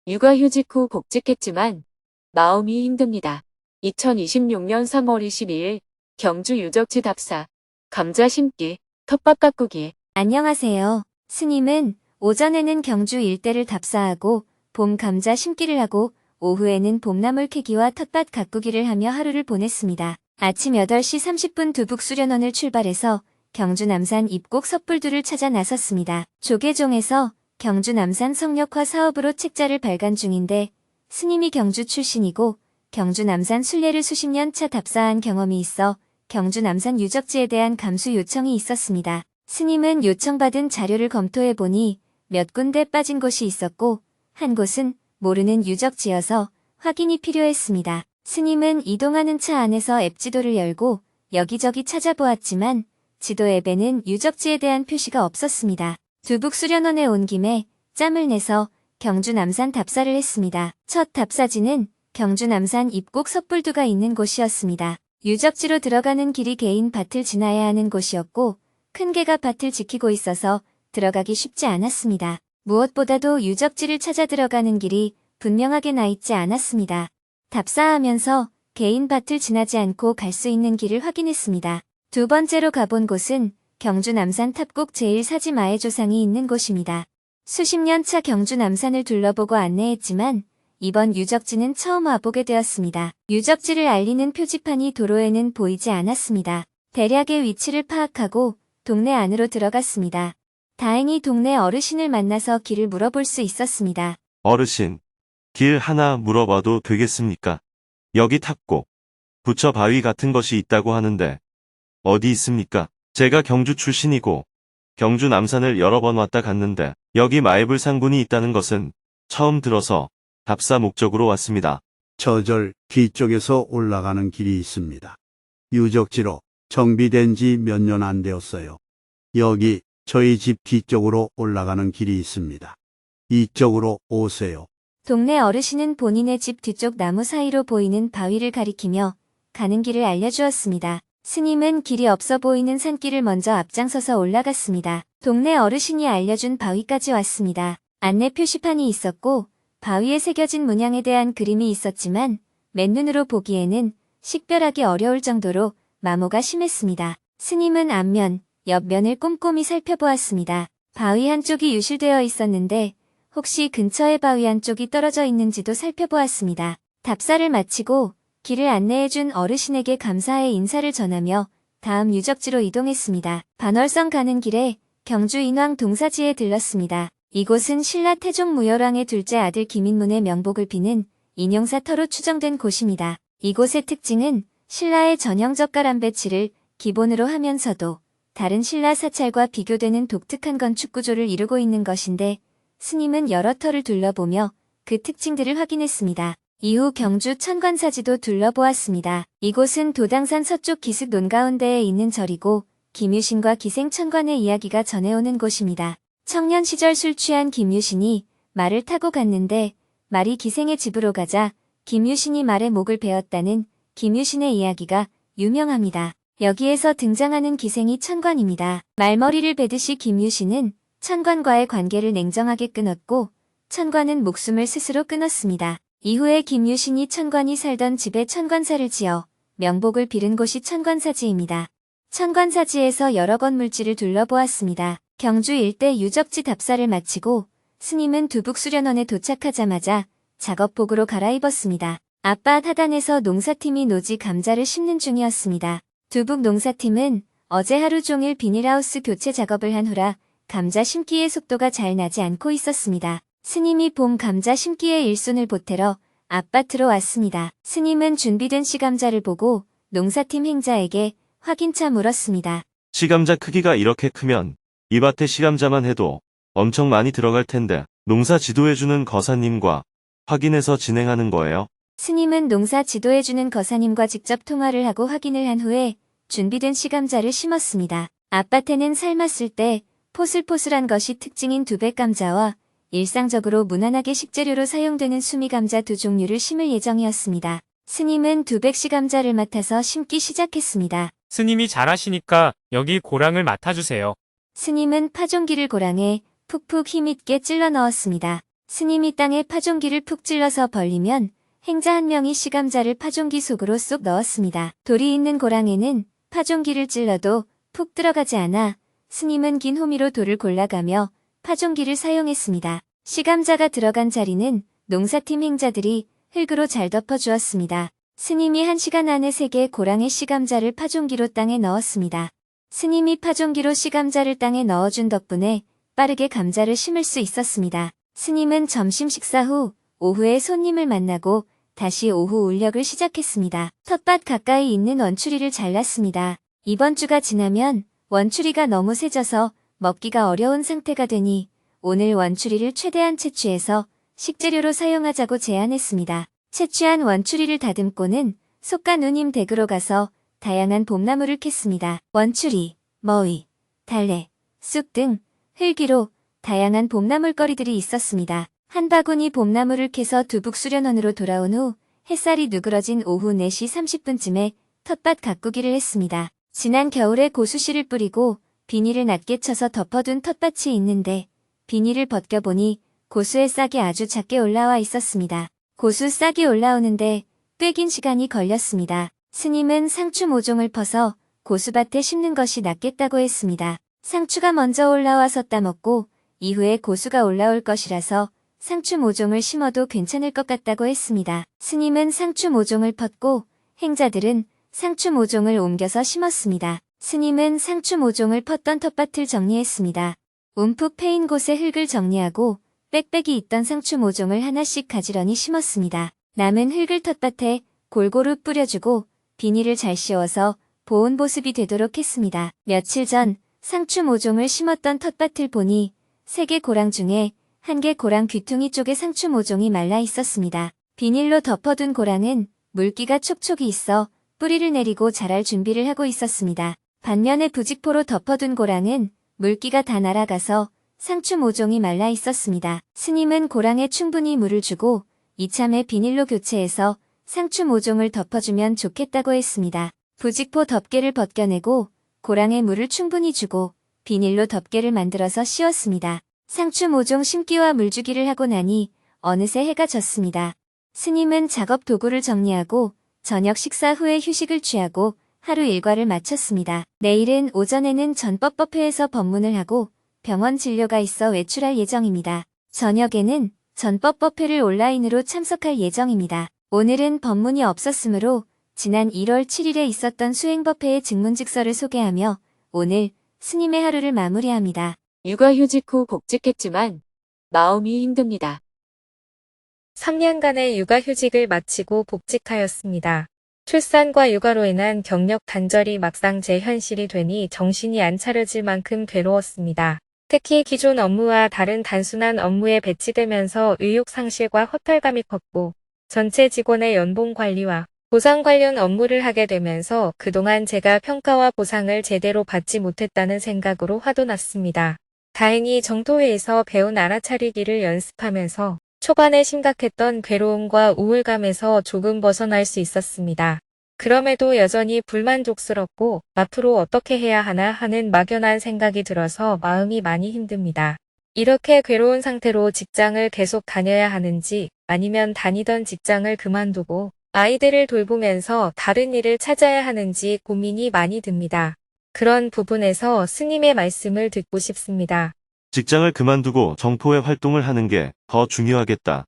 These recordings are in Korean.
육아휴직 후 복직했지만 마음이 힘듭니다. 2026년 3월 22일 경주 유적지 답사, 감자 심기, 텃밭 가꾸기. 안녕하세요. 스님은 오전에는 경주 일대를 답사하고 봄 감자 심기를 하고 오후에는 봄나물 캐기와 텃밭 가꾸기를 하며 하루를 보냈습니다. 아침 8시 30분 두북수련원을 출발해서 경주 남산 입곡 섣불두를 찾아 나섰습니다. 조계종에서 경주 남산 성역화 사업으로 책자를 발간 중인데 스님이 경주 출신이고 경주 남산 순례를 수십 년 차 답사한 경험이 있어 경주 남산 유적지에 대한 감수 요청이 있었습니다. 스님은 요청받은 자료를 검토해보니 몇 군데 빠진 곳이 있었고 한 곳은 모르는 유적지여서 확인이 필요했습니다. 스님은 이동하는 차 안에서 앱 지도를 열고 여기저기 찾아보았지만 지도 앱에는 유적지에 대한 표시가 없었습니다. 두북수련원에 온 김에 짬을 내서 경주 남산 답사를 했습니다. 첫 답사지는 경주 남산 입곡 섣불두가 있는 곳이었습니다. 유적지로 들어가는 길이 개인 밭을 지나야 하는 곳이었고 큰 개가 밭을 지키고 있어서 들어가기 쉽지 않았습니다. 무엇보다도 유적지를 찾아 들어가는 길이 분명하게 나 있지 않았습니다. 답사하면서 개인 밭을 지나지 않고 갈 수 있는 길을 확인했습니다. 두 번째로 가본 곳은 경주 남산 탑곡 제1사지마의 조상이 있는 곳입니다. 수십 년 차 경주 남산을 둘러보고 안내했지만 이번 유적지는 처음 와보게 되었습니다. 유적지를 알리는 표지판이 도로에는 보이지 않았습니다. 대략의 위치를 파악하고 동네 안으로 들어갔습니다. 다행히 동네 어르신을 만나서 길을 물어볼 수 있었습니다. 어르신, 길 하나 물어봐도 되겠습니까? 여기 탑곡, 부처 바위 같은 것이 있다고 하는데 어디 있습니까? 제가 경주 출신이고 경주 남산을 여러 번 왔다 갔는데 여기 마애불상군이 있다는 것은 처음 들어서 답사 목적으로 왔습니다. 저절 뒤쪽에서 올라가는 길이 있습니다. 유적지로 정비된 지 몇 년 안 되었어요. 여기 저희 집 뒤쪽으로 올라가는 길이 있습니다. 이쪽으로 오세요. 동네 어르신은 본인의 집 뒤쪽 나무 사이로 보이는 바위를 가리키며 가는 길을 알려주었습니다. 스님은 길이 없어 보이는 산길을 먼저 앞장서서 올라갔습니다. 동네 어르신이 알려준 바위까지 왔습니다. 안내 표시판이 있었고 바위에 새겨진 문양에 대한 그림이 있었지만 맨눈으로 보기에는 식별하기 어려울 정도로 마모가 심했습니다. 스님은 앞면, 옆면을 꼼꼼히 살펴보았습니다. 바위 한쪽이 유실되어 있었는데 혹시 근처에 바위 한쪽이 떨어져 있는지도 살펴보았습니다. 답사를 마치고 길을 안내해준 어르신에게 감사의 인사를 전하며 다음 유적지로 이동했습니다. 반월성 가는 길에 경주 인왕 동사지에 들렀습니다. 이곳은 신라 태종 무열왕의 둘째 아들 김인문의 명복을 비는 인용사터로 추정된 곳입니다. 이곳의 특징은 신라의 전형적 가람 배치를 기본으로 하면서도 다른 신라 사찰과 비교되는 독특한 건축 구조를 이루고 있는 것인데 스님은 여러 터를 둘러보며 그 특징들을 확인했습니다. 이후 경주 천관사지도 둘러보았습니다. 이곳은 도당산 서쪽 기슭 논가운데에 있는 절이고 김유신과 기생천관의 이야기가 전해오는 곳입니다. 청년 시절 술 취한 김유신이 말을 타고 갔는데 말이 기생의 집으로 가자 김유신이 말의 목을 베었다는 김유신의 이야기가 유명합니다. 여기에서 등장하는 기생이 천관입니다. 말머리를 베듯이 김유신은 천관과의 관계를 냉정하게 끊었고 천관은 목숨을 스스로 끊었습니다. 이후에 김유신이 천관이 살던 집에 천관사를 지어 명복을 빌은 곳이 천관사지입니다. 천관사지에서 여러 건물지를 둘러보았습니다. 경주 일대 유적지 답사를 마치고 스님은 두북수련원에 도착하자마자 작업복으로 갈아입었습니다. 앞밭 하단에서 농사팀이 노지 감자를 심는 중이었습니다. 두북 농사팀은 어제 하루 종일 비닐하우스 교체 작업을 한 후라 감자 심기의 속도가 잘 나지 않고 있었습니다. 스님이 봄 감자 심기의 일손을 보태러 앞밭으로 왔습니다. 스님은 준비된 씨감자를 보고 농사팀 행자에게 확인차 물었습니다. 씨감자 크기가 이렇게 크면 이 밭에 씨감자만 해도 엄청 많이 들어갈 텐데 농사 지도해주는 거사님과 확인해서 진행하는 거예요? 스님은 농사 지도해주는 거사님과 직접 통화를 하고 확인을 한 후에 준비된 씨감자를 심었습니다. 앞밭에는 삶았을 때 포슬포슬한 것이 특징인 두백감자와 일상적으로 무난하게 식재료로 사용되는 수미감자 두 종류를 심을 예정이었습니다. 스님은 두백시 감자를 맡아서 심기 시작했습니다. 스님이 잘하시니까 여기 고랑을 맡아주세요. 스님은 파종기를 고랑에 푹푹 힘있게 찔러 넣었습니다. 스님이 땅에 파종기를 푹 찔러서 벌리면 행자 한 명이 시감자를 파종기 속으로 쏙 넣었습니다. 돌이 있는 고랑에는 파종기를 찔러도 푹 들어가지 않아 스님은 긴 호미로 돌을 골라가며 파종기를 사용했습니다. 시감자가 들어간 자리는 농사팀 행자들이 흙으로 잘 덮어주었습니다. 스님이 1시간 안에 3개 고랑의 시감자를 파종기로 땅에 넣었습니다. 스님이 파종기로 시감자를 땅에 넣어준 덕분에 빠르게 감자를 심을 수 있었습니다. 스님은 점심 식사 후 오후에 손님을 만나고 다시 오후 울력을 시작했습니다. 텃밭 가까이 있는 원추리를 잘랐습니다. 이번 주가 지나면 원추리가 너무 세져서 먹기가 어려운 상태가 되니 오늘 원추리를 최대한 채취해서 식재료로 사용하자고 제안했습니다. 채취한 원추리를 다듬고는 속가 누님 댁으로 가서 다양한 봄나무를 캤습니다. 원추리, 머위, 달래, 쑥 등 흙위로 다양한 봄나물거리들이 있었습니다. 한 바구니 봄나무를 캐서 두북수련원으로 돌아온 후 햇살이 누그러진 오후 4시 30분쯤에 텃밭 가꾸기를 했습니다. 지난 겨울에 고수씨를 뿌리고 비닐을 낮게 쳐서 덮어둔 텃밭이 있는데 비닐을 벗겨보니 고수의 싹이 아주 작게 올라와 있었습니다. 고수 싹이 올라오는데 꽤 긴 시간이 걸렸습니다. 스님은 상추 모종을 퍼서 고수밭에 심는 것이 낫겠다고 했습니다. 상추가 먼저 올라와서 따먹고 이후에 고수가 올라올 것이라서 상추 모종을 심어도 괜찮을 것 같다고 했습니다. 스님은 상추 모종을 펐고 행자들은 상추 모종을 옮겨서 심었습니다. 스님은 상추 모종을 펐던 텃밭을 정리했습니다. 움푹 패인 곳에 흙을 정리하고 빽빽이 있던 상추 모종을 하나씩 가지런히 심었습니다. 남은 흙을 텃밭에 골고루 뿌려주고 비닐을 잘 씌워서 보온 보습이 되도록 했습니다. 며칠 전 상추 모종을 심었던 텃밭을 보니 3개 고랑 중에 1개 고랑 귀퉁이 쪽에 상추 모종이 말라 있었습니다. 비닐로 덮어둔 고랑은 물기가 촉촉이 있어 뿌리를 내리고 자랄 준비를 하고 있었습니다. 반면에 부직포로 덮어둔 고랑은 물기가 다 날아가서 상추 모종이 말라 있었습니다. 스님은 고랑에 충분히 물을 주고 이참에 비닐로 교체해서 상추 모종을 덮어주면 좋겠다고 했습니다. 부직포 덮개를 벗겨내고 고랑에 물을 충분히 주고 비닐로 덮개를 만들어서 씌웠습니다. 상추 모종 심기와 물주기를 하고 나니 어느새 해가 졌습니다. 스님은 작업 도구를 정리하고 저녁 식사 후에 휴식을 취하고 하루 일과를 마쳤습니다. 내일은 오전에는 전법법회에서 법문을 하고 병원 진료가 있어 외출할 예정입니다. 저녁에는 전법법회를 온라인으로 참석할 예정입니다. 오늘은 법문이 없었으므로 지난 1월 7일에 있었던 수행법회의 증문직서를 소개하며 오늘 스님의 하루를 마무리합니다. 육아휴직 후 복직했지만 마음이 힘듭니다. 3년간의 육아휴직을 마치고 복직하였습니다. 출산과 육아로 인한 경력 단절이 막상 제 현실이 되니 정신이 안 차려질 만큼 괴로웠습니다. 특히 기존 업무와 다른 단순한 업무에 배치되면서 의욕 상실과 허탈감이 컸고 전체 직원의 연봉 관리와 보상 관련 업무를 하게 되면서 그동안 제가 평가와 보상을 제대로 받지 못했다는 생각으로 화도 났습니다. 다행히 정토회에서 배운 알아차리기를 연습하면서 초반에 심각했던 괴로움과 우울감에서 조금 벗어날 수 있었습니다. 그럼에도 여전히 불만족스럽고 앞으로 어떻게 해야 하나 하는 막연한 생각이 들어서 마음이 많이 힘듭니다. 이렇게 괴로운 상태로 직장을 계속 다녀야 하는지 아니면 다니던 직장을 그만두고 아이들을 돌보면서 다른 일을 찾아야 하는지 고민이 많이 듭니다. 그런 부분에서 스님의 말씀을 듣고 싶습니다. 직장을 그만두고 정포의 활동을 하는 게 더 중요하겠다.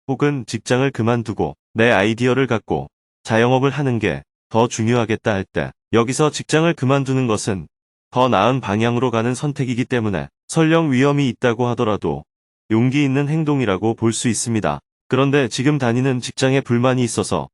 혹은 직장을 그만두고 내 아이디어를 갖고 자영업을 하는 게 더 중요하겠다 할 때 여기서 직장을 그만두는 것은 더 나은 방향으로 가는 선택이기 때문에 설령 위험이 있다고 하더라도 용기 있는 행동이라고 볼 수 있습니다. 그런데 지금 다니는 직장에 불만이 있어서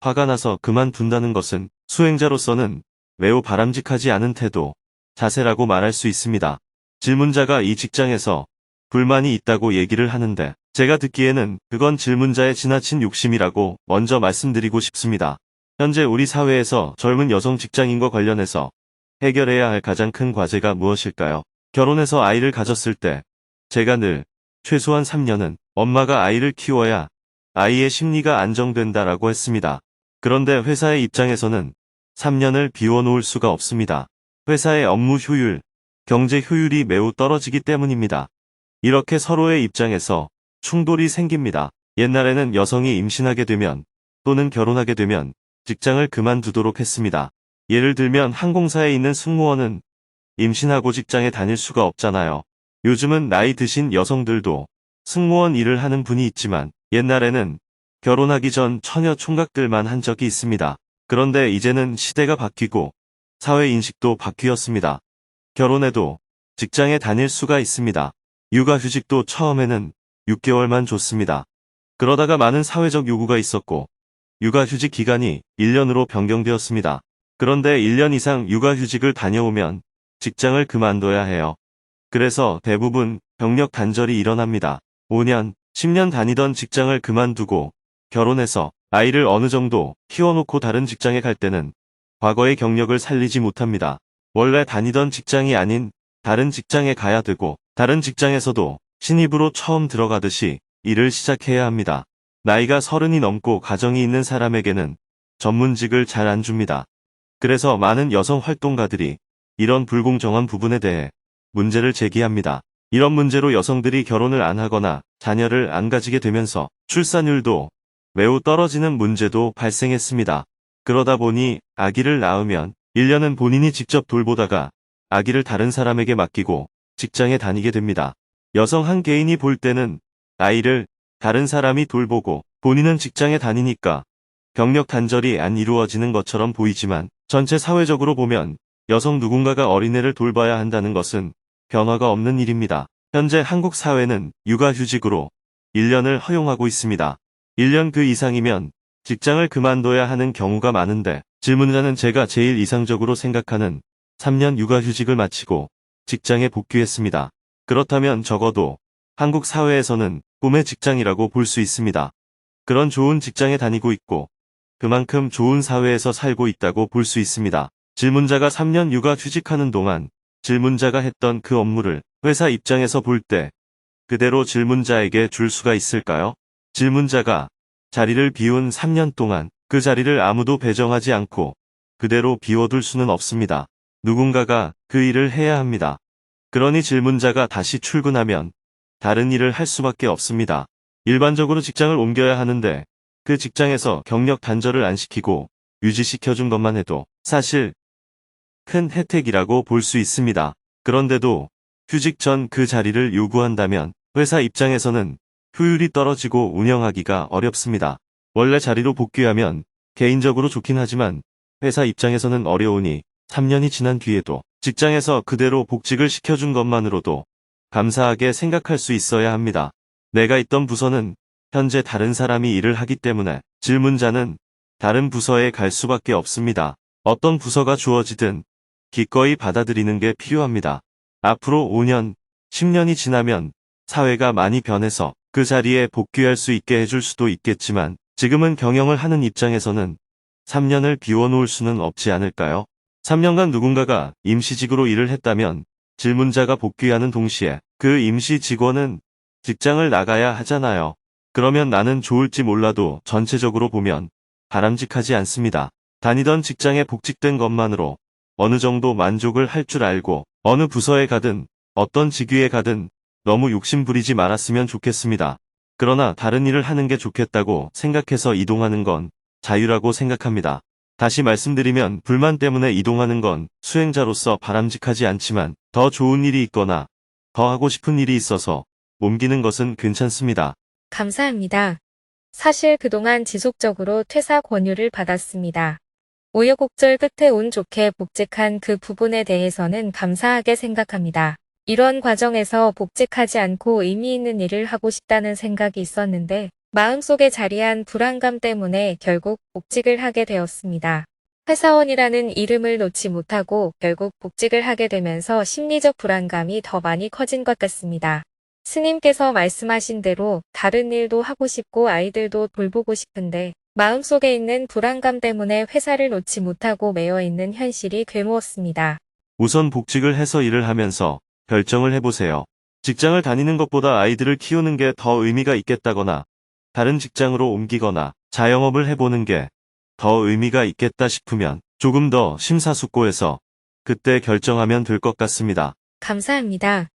화가 나서 그만둔다는 것은 수행자로서는 매우 바람직하지 않은 태도, 자세라고 말할 수 있습니다. 질문자가 이 직장에서 불만이 있다고 얘기를 하는데 제가 듣기에는 그건 질문자의 지나친 욕심이라고 먼저 말씀드리고 싶습니다. 현재 우리 사회에서 젊은 여성 직장인과 관련해서 해결해야 할 가장 큰 과제가 무엇일까요? 결혼해서 아이를 가졌을 때 제가 늘 최소한 3년은 엄마가 아이를 키워야 아이의 심리가 안정된다라고 했습니다. 그런데 회사의 입장에서는 3년을 비워놓을 수가 없습니다. 회사의 업무 효율, 경제 효율이 매우 떨어지기 때문입니다. 이렇게 서로의 입장에서 충돌이 생깁니다. 옛날에는 여성이 임신하게 되면 또는 결혼하게 되면 직장을 그만두도록 했습니다. 예를 들면 항공사에 있는 승무원은 임신하고 직장에 다닐 수가 없잖아요. 요즘은 나이 드신 여성들도 승무원 일을 하는 분이 있지만 옛날에는 결혼하기 전 처녀 총각들만 한 적이 있습니다. 그런데 이제는 시대가 바뀌고 사회 인식도 바뀌었습니다. 결혼해도 직장에 다닐 수가 있습니다. 육아휴직도 처음에는 6개월만 줬습니다. 그러다가 많은 사회적 요구가 있었고 육아휴직 기간이 1년으로 변경되었습니다. 그런데 1년 이상 육아휴직을 다녀오면 직장을 그만둬야 해요. 그래서 대부분 경력 단절이 일어납니다. 5년, 10년 다니던 직장을 그만두고 결혼해서 아이를 어느 정도 키워놓고 다른 직장에 갈 때는 과거의 경력을 살리지 못합니다. 원래 다니던 직장이 아닌 다른 직장에 가야 되고 다른 직장에서도 신입으로 처음 들어가듯이 일을 시작해야 합니다. 나이가 30이 넘고 가정이 있는 사람에게는 전문직을 잘 안 줍니다. 그래서 많은 여성 활동가들이 이런 불공정한 부분에 대해 문제를 제기합니다. 이런 문제로 여성들이 결혼을 안 하거나 자녀를 안 가지게 되면서 출산율도 매우 떨어지는 문제도 발생했습니다. 그러다 보니 아기를 낳으면 1년은 본인이 직접 돌보다가 아기를 다른 사람에게 맡기고 직장에 다니게 됩니다. 여성 한 개인이 볼 때는 아이를 다른 사람이 돌보고 본인은 직장에 다니니까 경력 단절이 안 이루어지는 것처럼 보이지만 전체 사회적으로 보면 여성 누군가가 어린애를 돌봐야 한다는 것은 변화가 없는 일입니다. 현재 한국 사회는 육아휴직으로 1년을 허용하고 있습니다. 1년 그 이상이면 직장을 그만둬야 하는 경우가 많은데 질문자는 제가 제일 이상적으로 생각하는 3년 육아휴직을 마치고 직장에 복귀했습니다. 그렇다면 적어도 한국 사회에서는 꿈의 직장이라고 볼 수 있습니다. 그런 좋은 직장에 다니고 있고 그만큼 좋은 사회에서 살고 있다고 볼 수 있습니다. 질문자가 3년 육아휴직하는 동안 질문자가 했던 그 업무를 회사 입장에서 볼 때 그대로 질문자에게 줄 수가 있을까요? 질문자가 자리를 비운 3년 동안 그 자리를 아무도 배정하지 않고 그대로 비워둘 수는 없습니다. 누군가가 그 일을 해야 합니다. 그러니 질문자가 다시 출근하면 다른 일을 할 수밖에 없습니다. 일반적으로 직장을 옮겨야 하는데 그 직장에서 경력 단절을 안 시키고 유지시켜준 것만 해도 사실 큰 혜택이라고 볼 수 있습니다. 그런데도 휴직 전 그 자리를 요구한다면 회사 입장에서는 효율이 떨어지고 운영하기가 어렵습니다. 원래 자리로 복귀하면 개인적으로 좋긴 하지만 회사 입장에서는 어려우니 3년이 지난 뒤에도 직장에서 그대로 복직을 시켜준 것만으로도 감사하게 생각할 수 있어야 합니다. 내가 있던 부서는 현재 다른 사람이 일을 하기 때문에 질문자는 다른 부서에 갈 수밖에 없습니다. 어떤 부서가 주어지든 기꺼이 받아들이는 게 필요합니다. 앞으로 5년, 10년이 지나면 사회가 많이 변해서 그 자리에 복귀할 수 있게 해줄 수도 있겠지만 지금은 경영을 하는 입장에서는 3년을 비워놓을 수는 없지 않을까요? 3년간 누군가가 임시직으로 일을 했다면 질문자가 복귀하는 동시에 그 임시 직원은 직장을 나가야 하잖아요. 그러면 나는 좋을지 몰라도 전체적으로 보면 바람직하지 않습니다. 다니던 직장에 복직된 것만으로 어느 정도 만족을 할 줄 알고 어느 부서에 가든 어떤 직위에 가든 너무 욕심 부리지 말았으면 좋겠습니다. 그러나 다른 일을 하는 게 좋겠다고 생각해서 이동하는 건 자유라고 생각합니다. 다시 말씀드리면 불만 때문에 이동하는 건 수행자로서 바람직하지 않지만 더 좋은 일이 있거나 더 하고 싶은 일이 있어서 옮기는 것은 괜찮습니다. 감사합니다. 사실 그동안 지속적으로 퇴사 권유를 받았습니다. 우여곡절 끝에 운 좋게 복직한 그 부분에 대해서는 감사하게 생각합니다. 이런 과정에서 복직하지 않고 의미 있는 일을 하고 싶다는 생각이 있었는데 마음속에 자리한 불안감 때문에 결국 복직을 하게 되었습니다. 회사원이라는 이름을 놓지 못하고 결국 복직을 하게 되면서 심리적 불안감이 더 많이 커진 것 같습니다. 스님께서 말씀하신 대로 다른 일도 하고 싶고 아이들도 돌보고 싶은데 마음속에 있는 불안감 때문에 회사를 놓지 못하고 매여 있는 현실이 괴로웠습니다. 우선 복직을 해서 일을 하면서 결정을 해보세요. 직장을 다니는 것보다 아이들을 키우는 게 더 의미가 있겠다거나 다른 직장으로 옮기거나 자영업을 해보는 게 더 의미가 있겠다 싶으면 조금 더 심사숙고해서 그때 결정하면 될 것 같습니다. 감사합니다.